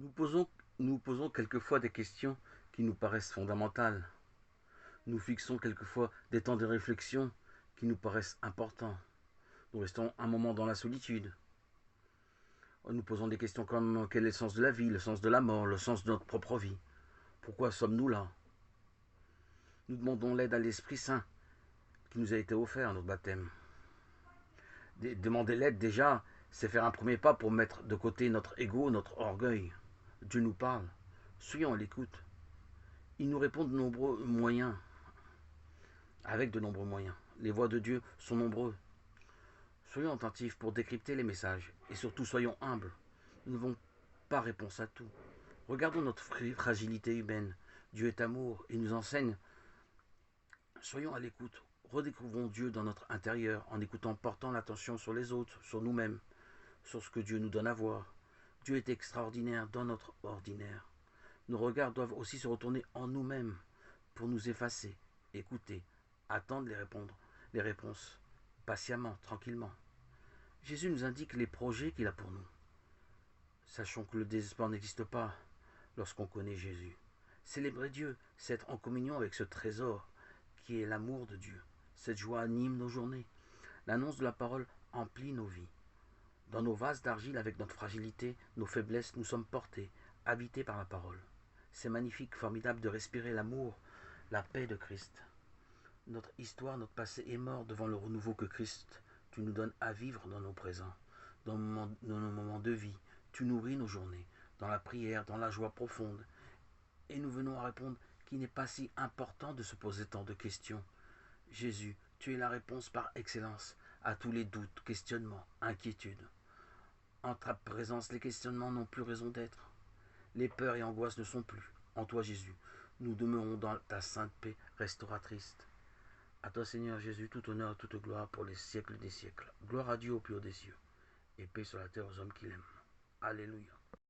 Nous posons, nous posons quelquefois des questions qui nous paraissent fondamentales. Nous fixons quelquefois des temps de réflexion qui nous paraissent importants. Nous restons un moment dans la solitude. Nous posons des questions comme quel est le sens de la vie, le sens de la mort, le sens de notre propre vie. Pourquoi sommes-nous là? Nous demandons l'aide à l'Esprit Saint qui nous a été offert à notre baptême. Demander l'aide déjà, c'est faire un premier pas pour mettre de côté notre ego, notre orgueil. Dieu nous parle. Soyons à l'écoute. Il nous répond de nombreux moyens, avec de nombreux moyens. Les voix de Dieu sont nombreuses. Soyons attentifs pour décrypter les messages et surtout soyons humbles. Nous n'avons pas réponse à tout. Regardons notre fragilité humaine. Dieu est amour et nous enseigne. Soyons à l'écoute. Redécouvrons Dieu dans notre intérieur en écoutant, portant l'attention sur les autres, sur nous-mêmes, sur ce que Dieu nous donne à voir. Dieu est extraordinaire dans notre ordinaire. Nos regards doivent aussi se retourner en nous-mêmes pour nous effacer, écouter, attendre les réponses, patiemment, tranquillement. Jésus nous indique les projets qu'il a pour nous. Sachons que le désespoir n'existe pas lorsqu'on connaît Jésus. Célébrer Dieu, c'est être en communion avec ce trésor qui est l'amour de Dieu. Cette joie anime nos journées. L'annonce de la parole emplit nos vies. Dans nos vases d'argile, avec notre fragilité, nos faiblesses, nous sommes portés, habités par la parole. C'est magnifique, formidable de respirer l'amour, la paix de Christ. Notre histoire, notre passé est mort devant le renouveau que Christ, tu nous donnes à vivre dans nos présents, dans nos moments de vie. Tu nourris nos journées, dans la prière, dans la joie profonde. Et nous venons à répondre qu'il n'est pas si important de se poser tant de questions. Jésus, tu es la réponse par excellence à tous les doutes, questionnements, inquiétudes. En ta présence, les questionnements n'ont plus raison d'être. Les peurs et angoisses ne sont plus. En toi, Jésus, nous demeurons dans ta sainte paix restauratrice. À toi, Seigneur Jésus, tout honneur et toute gloire pour les siècles des siècles. Gloire à Dieu au plus haut des cieux, et paix sur la terre aux hommes qu'il aime. Alléluia.